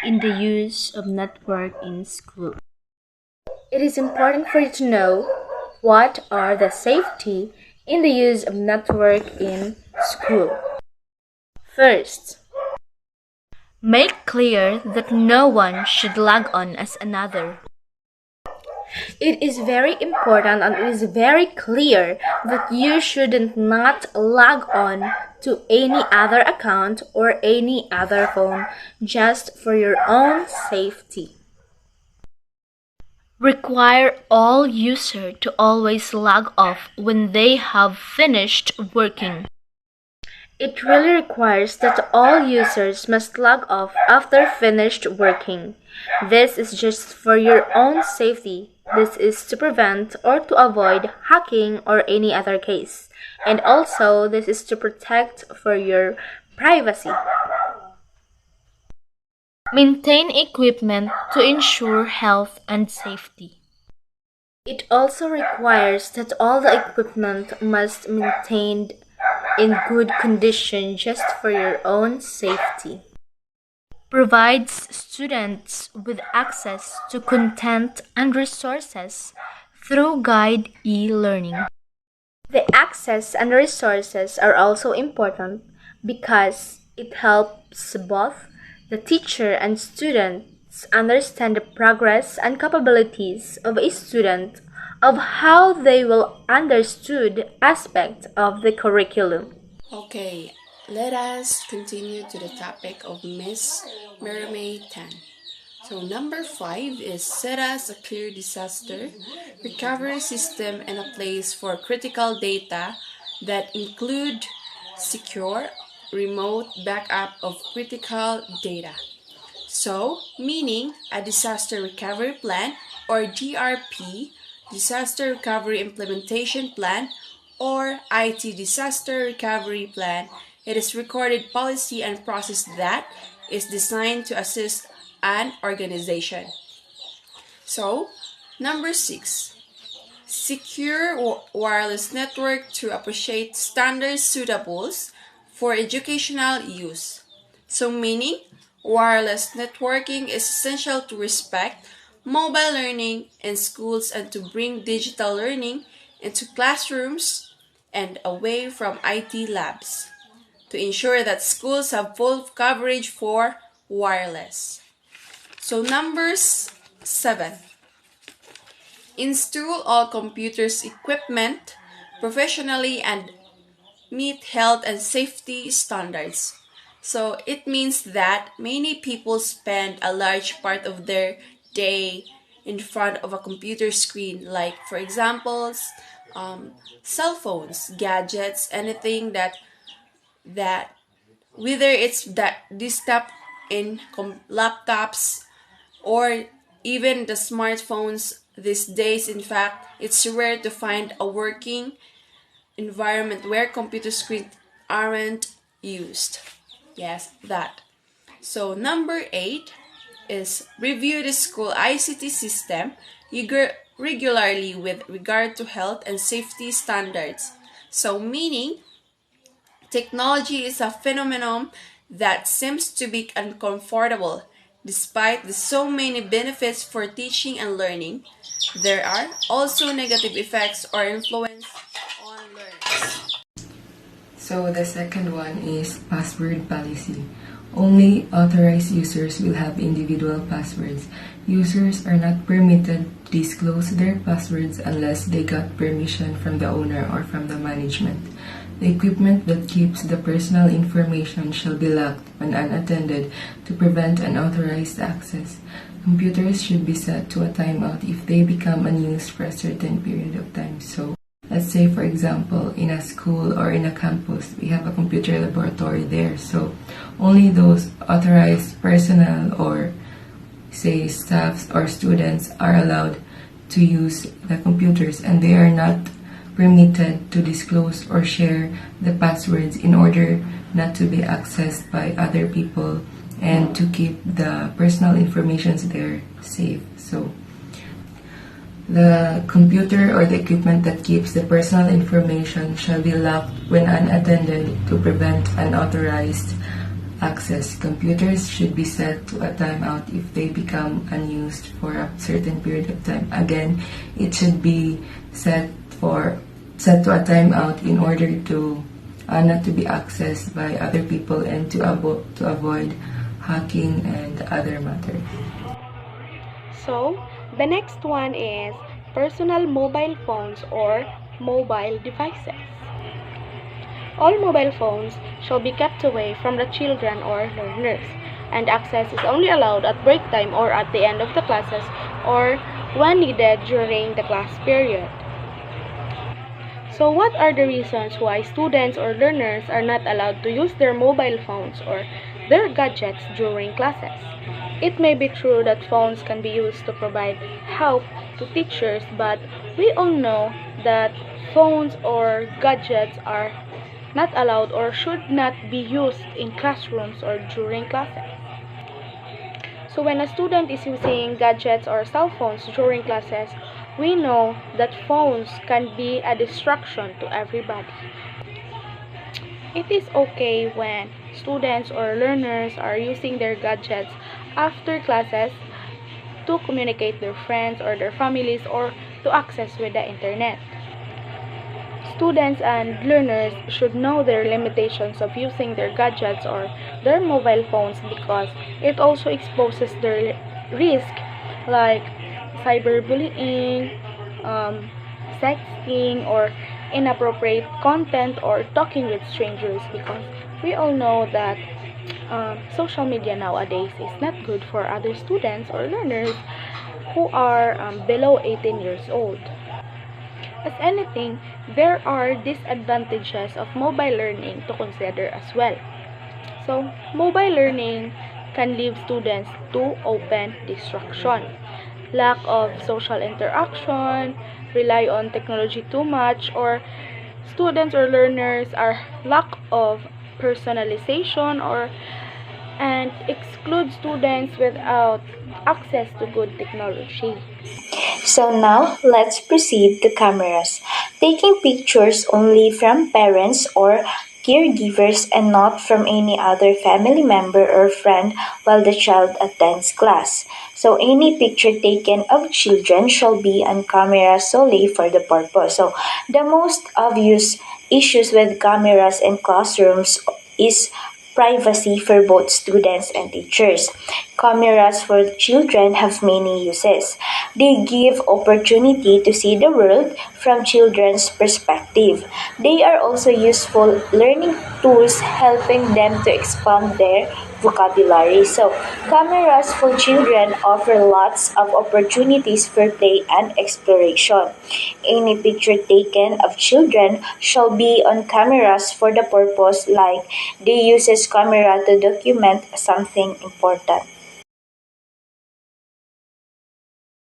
in the use of network in school. It is important for you to know what are the safety in the use of network in school. First, Make clear that no one should log on as another. it is very important and it is very clear that you shouldn't not log on to any other account or any other phone just for your own safety. Require all users to always log off when they have finished working. It really requires that all users must log off after finished working. This is just for your own safety. This is to prevent or to avoid hacking or any other case. And also, this is to protect for your privacy. Maintain equipment to ensure health and safety. It also requires that all the equipment must be maintained in good condition just for your own safety. Provides students with access to content and resources through guide e-learning. The access and resources are also important because it helps both the teacher and students understand the progress and capabilities of a student of how they will understood aspect of the curriculum. Okay, let us continue to the topic of Miss Mermaid 10. So number 5 is set us a clear disaster recovery system and a place for critical data that include secure remote backup of critical data. So, meaning a disaster recovery plan or DRP, disaster recovery implementation plan or IT disaster recovery plan. It is recorded policy and process that is designed to assist an organization. So, number 6. Secure wireless network to appreciate standards suitable for educational use. So meaning, wireless networking is essential to respect mobile learning in schools and to bring digital learning into classrooms and away from IT labs to ensure that schools have full coverage for wireless. So number 7. Install all computers equipment professionally and meet health and safety standards. So it means that many people spend a large part of their day in front of a computer screen, like for example, cell phones, gadgets, anything that whether it's that desktop in laptops or even the smartphones these days. In fact, it's rare to find a working environment where computer screens aren't used. Yes, that. So number 8 is review the school ICT system regularly with regard to health and safety standards. So meaning, technology is a phenomenon that seems to be uncomfortable. Despite the so many benefits for teaching and learning, there are also negative effects or influence on learners. So the second one is password policy. Only authorized users will have individual passwords. Users are not permitted to disclose their passwords unless they got permission from the owner or from the management. The equipment that keeps the personal information shall be locked when unattended to prevent unauthorized access. Computers should be set to a timeout if they become unused for a certain period of time. So, let's say for example, in a school or in a campus, we have a computer laboratory there. So, only those authorized personnel or say staffs or students are allowed to use the computers, and they are not permitted to disclose or share the passwords in order not to be accessed by other people and to keep the personal information there safe. So the computer or the equipment that keeps the personal information shall be locked when unattended to prevent unauthorized access. Computers should be set to a timeout if they become unused for a certain period of time. Again, it should be set to a timeout in order to not to be accessed by other people and to avoid hacking and other matters. So, the next one is personal mobile phones or mobile devices. All mobile phones shall be kept away from the children or learners, and access is only allowed at break time or at the end of the classes or when needed during the class period. So what are the reasons why students or learners are not allowed to use their mobile phones or their gadgets during classes? It may be true that phones can be used to provide help to teachers, but we all know that phones or gadgets are not allowed or should not be used in classrooms or during classes. So when a student is using gadgets or cell phones during classes, we know that phones can be a distraction to everybody. It is okay when students or learners are using their gadgets after classes to communicate their friends or their families or to access with the internet. Students and learners should know their limitations of using their gadgets or their mobile phones because it also exposes their risk like cyberbullying, sexting, or inappropriate content or talking with strangers because we all know that social media nowadays is not good for other students or learners who are below 18 years old. As anything, there are disadvantages of mobile learning to consider as well. So, mobile learning can leave students to open distraction, lack of social interaction, rely on technology too much, or students or learners are lack of personalization and exclude students without access to good technology. So now let's proceed to cameras. Taking pictures only from parents or caregivers and not from any other family member or friend while the child attends class. So any picture taken of children shall be on camera solely for the purpose. So the most obvious issues with cameras in classrooms is privacy for both students and teachers. Cameras for children have many uses. They give opportunity to see the world from children's perspective. They are also useful learning tools helping them to expand their vocabulary. So, cameras for children offer lots of opportunities for play and exploration. Any picture taken of children shall be on cameras for the purpose like they uses camera to document something important.